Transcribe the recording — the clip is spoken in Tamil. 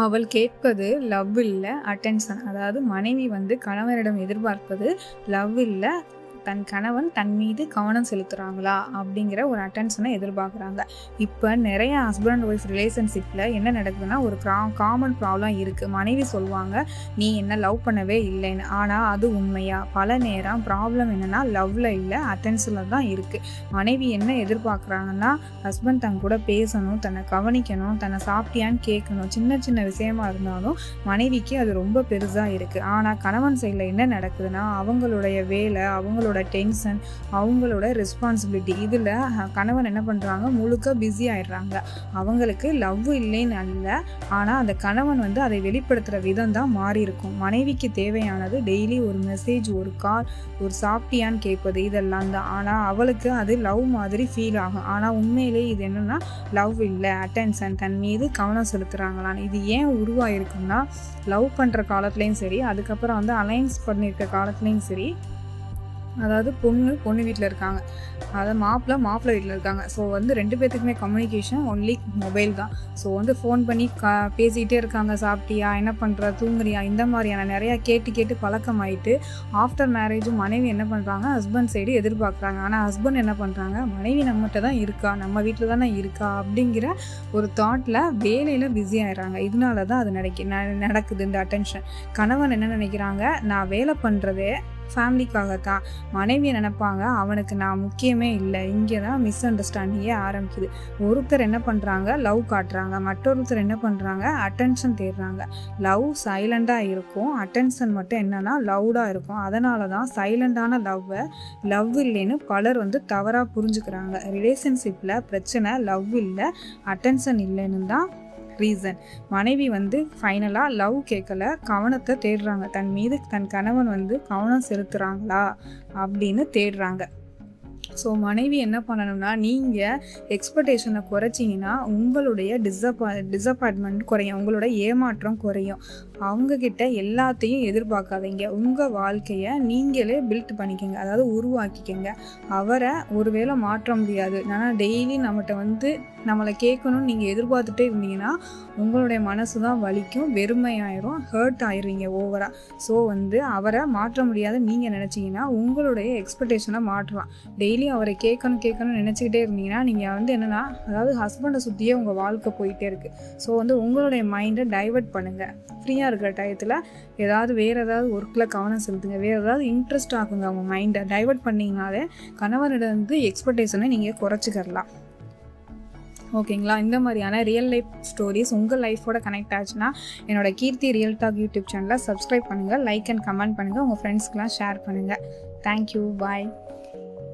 அவள் கேட்பது லவ் இல்ல, அட்டென்ஷன். அதாவது மனைவி வந்து கணவனிடம் எதிர்பார்ப்பது லவ் இல்ல, தன் கணவன் தன் மீது கவனம் செலுத்துகிறாங்களா அப்படிங்கிற ஒரு அட்டென்ஷனை எதிர்பார்க்குறாங்க. இப்போ நிறைய ஹஸ்பண்ட் அண்ட் ஒய்ஃப் ரிலேஷன்ஷிப்பில் என்ன நடக்குதுன்னா, ஒரு காமன் ப்ராப்ளம் இருக்குது. மனைவி சொல்லுவாங்க, நீ என்ன லவ் பண்ணவே இல்லைன்னு. ஆனால் அது உண்மையா? பல நேரம் ப்ராப்ளம் என்னென்னா லவ்வில் இல்லை, அட்டென்ஷனில் தான் இருக்குது. மனைவி என்ன எதிர்பார்க்குறாங்கன்னா, ஹஸ்பண்ட் தன் கூட பேசணும், தன்னை கவனிக்கணும், தன்னை சாப்பிட்டியான்னு கேட்கணும். சின்ன சின்ன விஷயமா இருந்தாலும் மனைவிக்கு அது ரொம்ப பெருசாக இருக்குது. ஆனால் கணவன் சைடில் என்ன நடக்குதுன்னா, அவங்களுடைய வேலை, அவங்களோட டென்ஷன், அவங்களோட ரெஸ்பான்சிபிலிட்டி, இதில் கணவன் என்ன பண்ணுறாங்க, முழுக்க பிஸி ஆயிடுறாங்க. அவங்களுக்கு லவ் இல்லைன்னு அல்ல, ஆனால் அந்த கணவன் வந்து அதை வெளிப்படுத்துகிற விதம் தான் மாறி இருக்கும். மனைவிக்கு தேவையானது டெய்லி ஒரு மெசேஜ், ஒரு கால், ஒரு சாப்பிட்டியான்னு கேட்பது, இதெல்லாம் தான். ஆனால் அவளுக்கு அது லவ் மாதிரி ஃபீல் ஆகும். ஆனால் உண்மையிலே இது என்னென்னா லவ் இல்லை, அட்டென்ஷன், தன் மீது கவனம் செலுத்துகிறாங்களான்னு. இது ஏன் உருவாயிருக்குன்னா, லவ் பண்ணுற காலத்துலேயும் சரி, அதுக்கப்புறம் வந்து அலைன்ஸ் பண்ணியிருக்க காலத்துலேயும் சரி, அதாவது பொண்ணு வீட்டில் இருக்காங்க, அதாவது மாப்பிள்ளை வீட்டில் இருக்காங்க. ஸோ வந்து 2 பேர்த்துக்குமே கம்யூனிகேஷன் ஒன்லி மொபைல் தான். ஸோ வந்து ஃபோன் பண்ணி பேசிகிட்டே இருக்காங்க, சாப்பிட்டியா, என்ன பண்ணுற, தூங்குறியா, இந்த மாதிரியான நிறையா கேட்டு பழக்கமாயிட்டு ஆஃப்டர் மேரேஜும் மனைவி என்ன பண்ணுறாங்க, ஹஸ்பண்ட் சைடு எதிர்பார்க்குறாங்க. ஆனால் ஹஸ்பண்ட் என்ன பண்ணுறாங்க, மனைவி நம்மகிட்ட தான் இருக்கா, நம்ம வீட்டில் தானே இருக்கா அப்படிங்கிற ஒரு தாட்டில் வேலையில் பிஸி ஆகிடுறாங்க. இதனால தான் அது நடக்குது இந்த அட்டென்ஷன். கணவன் என்ன நினைக்கிறாங்க, நான் வேலை பண்ணுறதே ஃபேமிலிக்காகத்தான். மனைவியை நினைப்பாங்க, அவனுக்கு நான் முக்கியமே இல்லை. இங்கே தான் மிஸ் அண்டர்ஸ்டாண்டிங்கே ஆரம்பிக்குது. ஒருத்தர் என்ன பண்ணுறாங்க, லவ் காட்டுறாங்க, மற்றொருத்தர் என்ன பண்ணுறாங்க, அட்டென்ஷன் தேடுறாங்க. லவ் சைலண்டாக இருக்கும், அட்டென்ஷன் மட்டும் என்னன்னா லவுடாக இருக்கும். அதனால தான் சைலண்டான லவ் இல்லைன்னு பலர் வந்து தவறாக புரிஞ்சுக்கிறாங்க. ரிலேஷன்ஷிப்பில் பிரச்சனை லவ் இல்லை, அட்டென்ஷன் இல்லைன்னு தான் ரீசன். மனைவி வந்து ஃபைனலாக லவ் கேட்கல, கவனத்தை தேடுறாங்க. தன் மீது தன் கணவன் வந்து கவனம் செலுத்துகிறாங்களா அப்படின்னு தேடுறாங்க. ஸோ மனைவி என்ன பண்ணணும்னா, நீங்கள் எக்ஸ்பெக்டேஷனை குறைச்சிங்கன்னா உங்களுடைய டிஸப்பாயின்மெண்ட் குறையும், உங்களோட ஏமாற்றம் குறையும். அவங்கக்கிட்ட எல்லாத்தையும் எதிர்பார்க்காதீங்க. உங்கள் வாழ்க்கையை நீங்களே பில்ட் பண்ணிக்கோங்க, அதாவது உருவாக்கிக்கோங்க. அவரை ஒருவேளை மாற்ற முடியாது, ஆனால் டெய்லி நம்மகிட்ட வந்து நம்மளை கேட்கணும்னு நீங்கள் எதிர்பார்த்துட்டே இருந்தீங்கன்னா உங்களுடைய மனசு தான் வலிக்கும், வெறுமையாயிரும், ஹர்ட் ஆயிடுவீங்க ஓவராக. ஸோ வந்து அவரை மாற்ற முடியாது நீங்கள் நினச்சிங்கன்னா உங்களுடைய எக்ஸ்பெக்டேஷனை மாற்றலாம். டெய்லி அவரை கேட்கணும்னு நினச்சிக்கிட்டே இருந்தீங்கன்னா நீங்கள் வந்து என்னென்னா, அதாவது ஹஸ்பண்டை சுற்றியே உங்கள் வாழ்க்கை போயிட்டே இருக்குது. ஸோ வந்து உங்களுடைய மைண்டை டைவர்ட் பண்ணுங்கள். ஃப்ரீயாக இருக்கிற டயத்தில் வேறு ஏதாவது ஒர்க்கில் கவனம் செலுத்துங்க, வேறு ஏதாவது இன்ட்ரெஸ்ட் ஆகுங்க. உங்கள் மைண்டை டைவர்ட் பண்ணிங்கனாலே கணவனிடம் வந்து எக்ஸ்பெக்டேஷனை நீங்கள் குறைச்சிக்கிறலாம். ஓகேங்களா? இந்த மாதிரியான ரியல் லைஃப் ஸ்டோரிஸ் உங்கள் லைஃபோட கனெக்ட் ஆச்சுன்னா என்னோட கீர்த்தி ரியல் டாக் யூடியூப் சேனலை சப்ஸ்கிரைப் பண்ணுங்கள், லைக் அண்ட் கமெண்ட் பண்ணுங்கள், உங்கள் ஃப்ரெண்ட்ஸ்க்கெலாம் ஷேர் பண்ணுங்கள். தேங்க்யூ, பாய்.